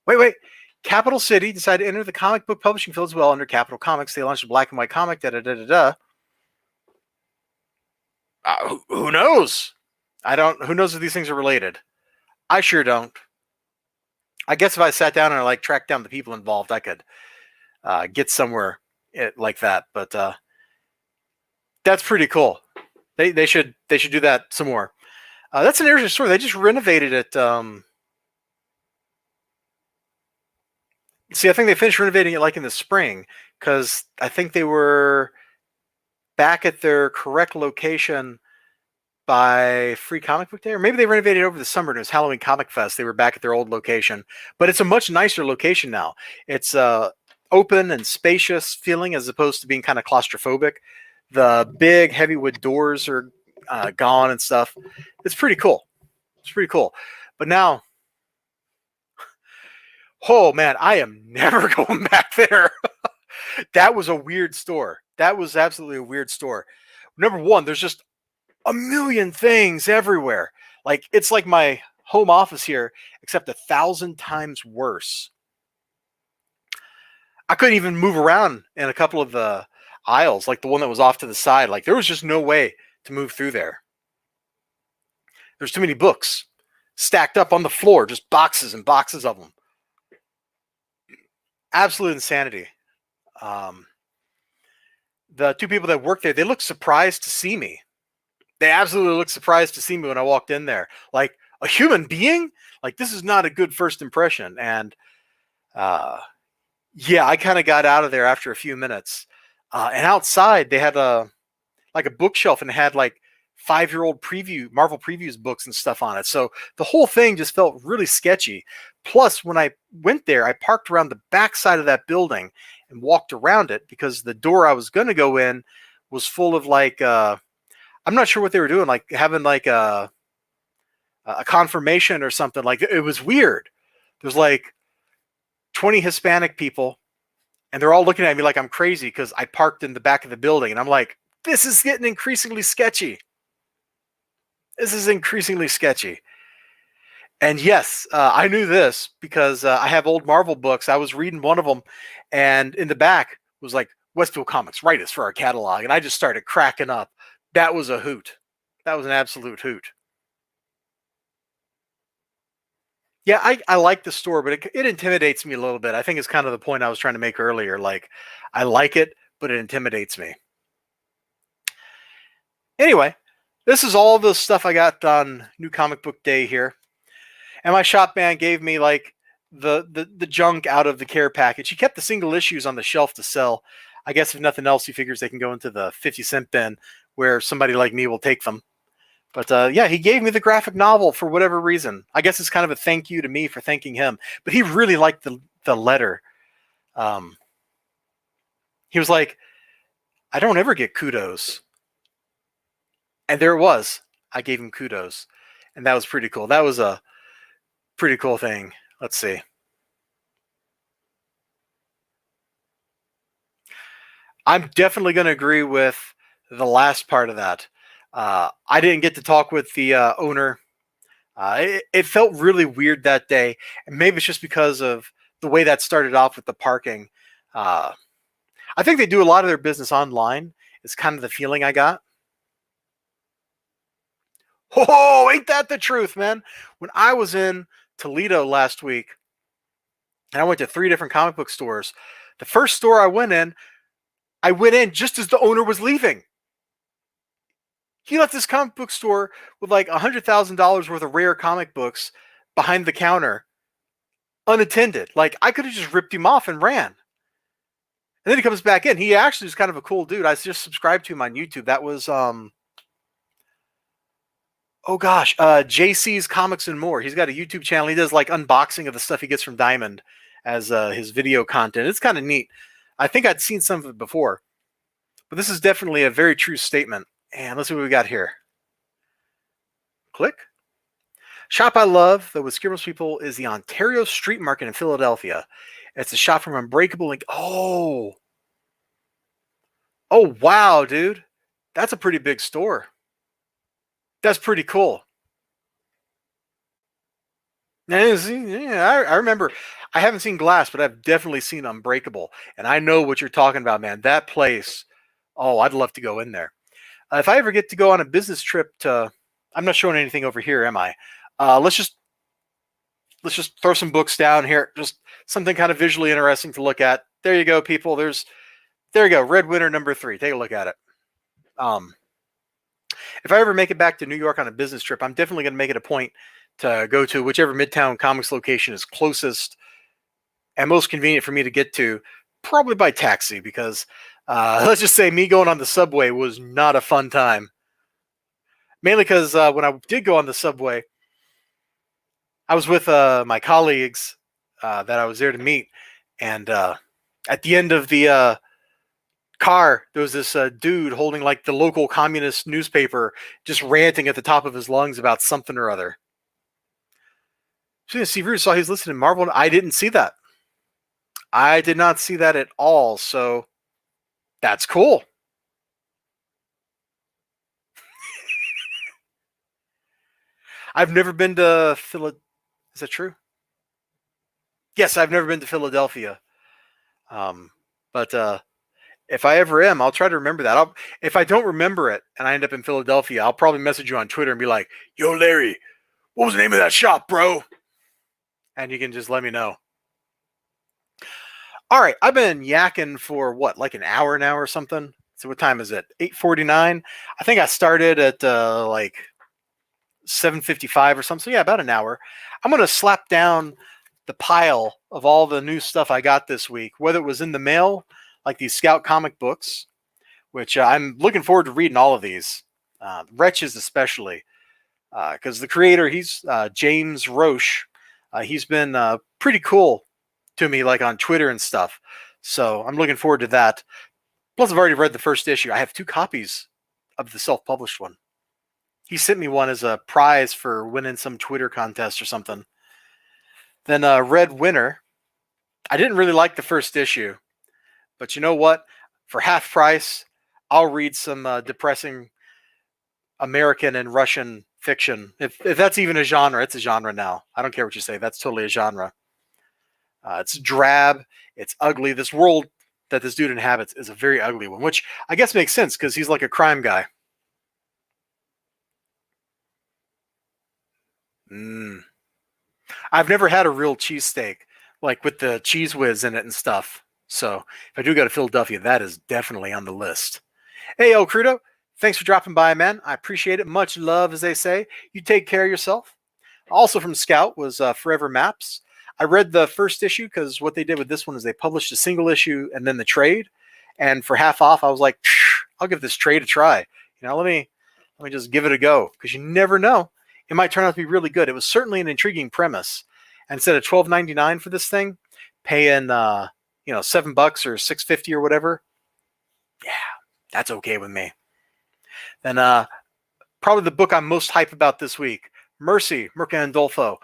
Wait. Capital City decided to enter the comic book publishing field as well under Capital Comics. They launched a black and white comic, da-da-da-da-da. Who knows? Who knows if these things are related? I sure don't. I guess if I sat down and I like tracked down the people involved, I could get somewhere like that. But that's pretty cool. They should do that some more. That's an interesting story. They just renovated it. See, I think they finished renovating it like in the spring because I think they were back at their correct location by Free Comic Book Day, or maybe they renovated it over the summer. And it was Halloween Comic Fest. They were back at their old location, but it's a much nicer location now. It's open and spacious feeling as opposed to being kind of claustrophobic. The big heavy wood doors are gone and stuff. It's pretty cool. It's pretty cool. But now, oh man, I am never going back there. That was a weird store. That was absolutely a weird store. Number one, there's just a million things everywhere. Like it's like my home office here, except 1,000 times worse. I couldn't even move around in a couple of the aisles, like the one that was off to the side. Like there was just no way to move through there. There's too many books stacked up on the floor, just boxes and boxes of them. Absolute insanity. The 2 people that worked there, they looked surprised to see me. They absolutely looked surprised to see me when I walked in there. Like, a human being? Like, this is not a good first impression. And Yeah, I kind of got out of there after a few minutes. And outside, they had a bookshelf and it had like 5-year-old Marvel previews books and stuff on it. So the whole thing just felt really sketchy. Plus, when I went there, I parked around the back side of that building and walked around it because the door I was going to go in was full of like I'm not sure what they were doing, like having like a confirmation or something. Like it was weird. There's like 20 Hispanic people, and they're all looking at me like I'm crazy because I parked in the back of the building, and I'm like, this is getting increasingly sketchy. This is increasingly sketchy. And yes, I knew this because I have old Marvel books. I was reading one of them, and in the back was like Westfield Comics, write us for our catalog, and I just started cracking up. That was a hoot. That was an absolute hoot. Yeah, I like the store, but it intimidates me a little bit. I think it's kind of the point I was trying to make earlier. Like, I like it, but it intimidates me. Anyway, this is all the stuff I got on New Comic Book Day here. And my shop man gave me like the junk out of the care package. He kept the single issues on the shelf to sell. I guess if nothing else, he figures they can go into the 50-cent bin where somebody like me will take them. But yeah, he gave me the graphic novel for whatever reason. I guess it's kind of a thank you to me for thanking him. But he really liked the letter. Um, he was like, I don't ever get kudos. And there it was. I gave him kudos. And that was pretty cool. That was a pretty cool thing. Let's see. I'm definitely going to agree with the last part of that. I didn't get to talk with the owner. It felt really weird that day, and maybe it's just because of the way that started off with the parking. Uh, I think they do a lot of their business online. It's kind of the feeling I got. Oh, ain't that the truth, man? When I was in Toledo last week, and I went to 3 different comic book stores, the first store I went in just as the owner was leaving. He left this comic book store with like $100,000 worth of rare comic books behind the counter, unattended. Like I could have just ripped him off and ran. And then he comes back in. He actually is kind of a cool dude. I just subscribed to him on YouTube. That was oh gosh, JC's Comics and More. He's got a YouTube channel. He does like unboxing of the stuff he gets from Diamond as his video content. It's kind of neat. I think I'd seen some of it before, but this is definitely a very true statement. And let's see what we got here. Click. Shop I love, though with Scribbles people, is the Ontario Street Market in Philadelphia. It's a shop from Unbreakable Link. Oh, wow, dude, that's a pretty big store. That's pretty cool. Yeah, I remember. I haven't seen Glass, but I've definitely seen Unbreakable, and I know what you're talking about, man. That place. Oh, I'd love to go in there. If I ever get to go on a business trip to, I'm not showing anything over here, am I? Let's just throw some books down here. Just something kind of visually interesting to look at. There you go, people. There you go. Red Winter #3. Take a look at it. If I ever make it back to New York on a business trip, I'm definitely going to make it a point to go to whichever Midtown Comics location is closest and most convenient for me to get to, probably by taxi, because let's just say me going on the subway was not a fun time. Mainly because when I did go on the subway, I was with my colleagues that I was there to meet, and at the end of the car, there was this dude holding like the local communist newspaper, just ranting at the top of his lungs about something or other. So Steve Root saw he was listening to Marvel. I didn't see that. I did not see that at all. So that's cool. I've never been to Philadelphia. Is that true? Yes, I've never been to Philadelphia. But if I ever am, I'll try to remember that. If I don't remember it and I end up in Philadelphia, I'll probably message you on Twitter and be like, "Yo, Larry, what was the name of that shop, bro?" And you can just let me know. All right, I've been yakking for what, like an hour now or something. So what time is it? 8:49. I think I started at like 7:55 or something. So yeah, about an hour. I'm gonna slap down the pile of all the new stuff I got this week, whether it was in the mail, like these Scout comic books, which I'm looking forward to reading all of these, Wretches especially, because the creator, he's James Roche. He's been pretty cool to me, like on Twitter and stuff. So I'm looking forward to that. Plus, I've already read the first issue. I have 2 copies of the self-published one. He sent me one as a prize for winning some Twitter contest or something. Then Red Winter. I didn't really like the first issue, but you know what? For half price, I'll read some depressing American and Russian fiction. If that's even a genre, it's a genre now. I don't care what you say. That's totally a genre. It's drab. It's ugly. This world that this dude inhabits is a very ugly one, which I guess makes sense because he's like a crime guy. I've never had a real cheesesteak, like with the cheese whiz in it and stuff. So if I do go to Philadelphia, that is definitely on the list. Hey, El Crudo, thanks for dropping by, man. I appreciate it. Much love, as they say. You take care of yourself. Also from Scout was Forever Maps. I read the first issue because what they did with this one is they published a single issue and then the trade. And for half off, I was like, I'll give this trade a try. Let me just give it a go, because you never know. It might turn out to be really good. It was certainly an intriguing premise. And instead of $12.99 for this thing, paying $7 or $6.50 or whatever, yeah, that's okay with me. Then probably the book I'm most hyped about this week, Mercy, Mercandolfo.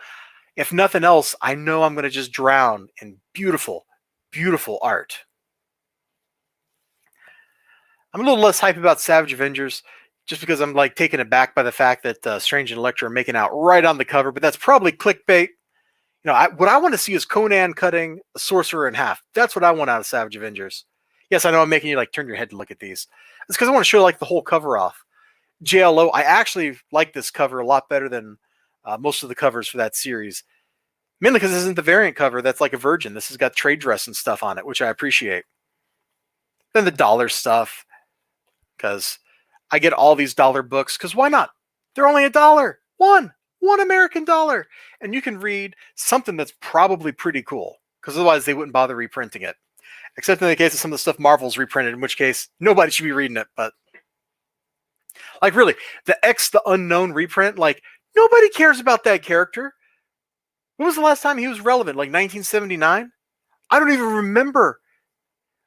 If nothing else, I know I'm going to just drown in beautiful, beautiful art. I'm a little less hyped about Savage Avengers, just because I'm like taken aback by the fact that Strange and Elektra are making out right on the cover, but that's probably clickbait. What I want to see is Conan cutting a sorcerer in half. That's what I want out of Savage Avengers. Yes, I know I'm making you like turn your head to look at these. It's because I want to show like the whole cover off. JLO, I actually like this cover a lot better than most of the covers for that series. Mainly because this isn't the variant cover that's like a virgin. This has got trade dress and stuff on it, which I appreciate. Then the dollar stuff, because I get all these dollar books, because why not? They're only $1. One American dollar. And you can read something that's probably pretty cool, because otherwise they wouldn't bother reprinting it. Except in the case of some of the stuff Marvel's reprinted, in which case nobody should be reading it. But like really, the X the Unknown reprint, like nobody cares about that character. When was the last time he was relevant? Like 1979? I don't even remember.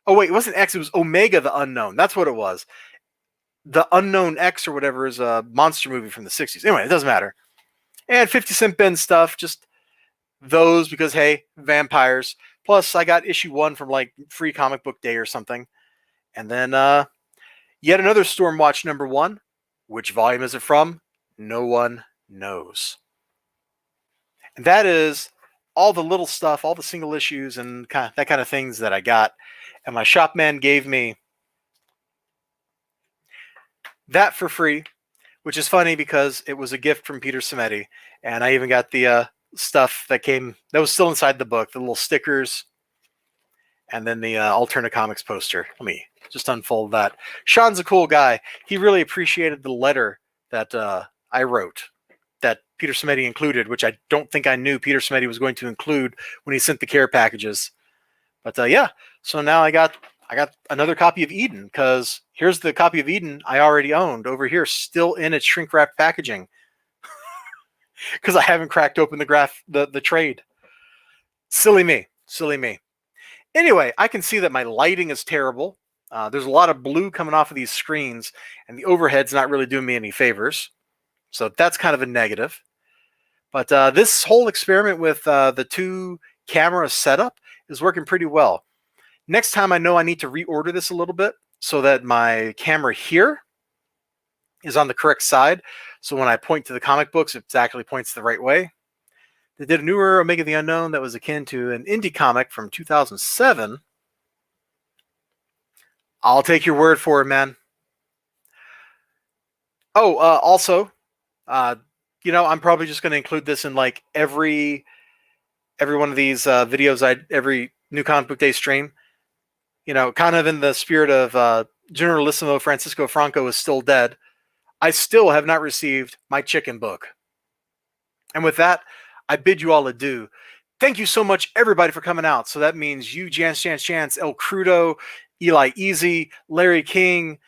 Oh wait, it wasn't X, it was Omega the Unknown. That's what it was. The Unknown X or whatever is a monster movie from the 60s. Anyway, it doesn't matter. And 50 Cent Ben stuff, just those because, hey, vampires. Plus, I got issue 1 from like Free Comic Book Day or something. And then yet another Stormwatch number 1. Which volume is it from? No one knows. And that is all the little stuff, all the single issues and that kind of things that I got. And my shop man gave me that for free, which is funny because it was a gift from Peter Simeti. And I even got the stuff that was still inside the book, the little stickers, and then the Alternate Comics poster. Let me just unfold that. Sean's a cool guy. He really appreciated the letter that I wrote that Peter Simeti included, which I don't think I knew Peter Simeti was going to include when he sent the care packages. But yeah, so now I got another copy of Eden, because here's the copy of Eden I already owned over here, still in its shrink wrap packaging, because I haven't cracked open the trade. Silly me. Anyway, I can see that my lighting is terrible. There's a lot of blue coming off of these screens, and the overhead's not really doing me any favors. So that's kind of a negative. But this whole experiment with the 2 camera setup is working pretty well. Next time I know I need to reorder this a little bit so that my camera here is on the correct side. So when I point to the comic books, it actually points the right way. They did a newer Omega the Unknown that was akin to an indie comic from 2007. I'll take your word for it, man. Oh, also, I'm probably just going to include this in like every one of these videos, every new comic book day stream. Kind of in the spirit of Generalissimo Francisco Franco is still dead. I still have not received my chicken book. And with that, I bid you all adieu. Thank you so much, everybody, for coming out. So that means you, Chance, El Crudo, Eli Easy, Larry King,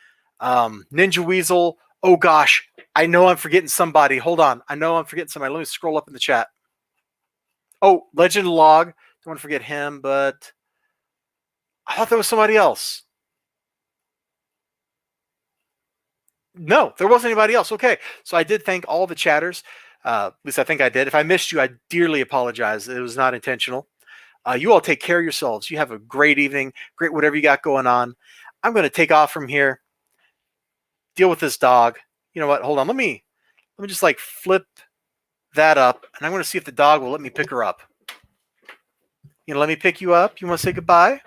Ninja Weasel. Oh gosh, I know I'm forgetting somebody. Hold on, I know I'm forgetting somebody. Let me scroll up in the chat. Oh, Legend Log. Don't want to forget him, but I thought there was somebody else. No, there wasn't anybody else. Okay, so I did thank all the chatters. At least I think I did. If I missed you, I dearly apologize. It was not intentional. You all take care of yourselves. You have a great evening, great whatever you got going on. I'm going to take off from here, deal with this dog. You know what? Hold on. Let me just like flip that up, and I'm going to see if the dog will let me pick her up. You know, let me pick you up. You want to say goodbye?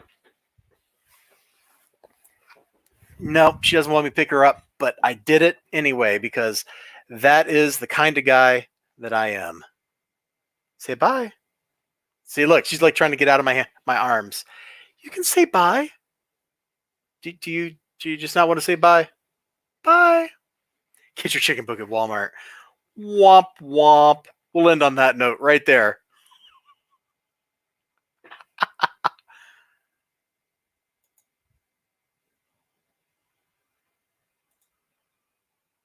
No, she doesn't want me to pick her up, but I did it anyway because that is the kind of guy that I am. Say bye. See, look, she's like trying to get out of my arms. You can say bye. Do you just not want to say bye? Bye. Get your chicken book at Walmart. Womp womp. We'll end on that note right there.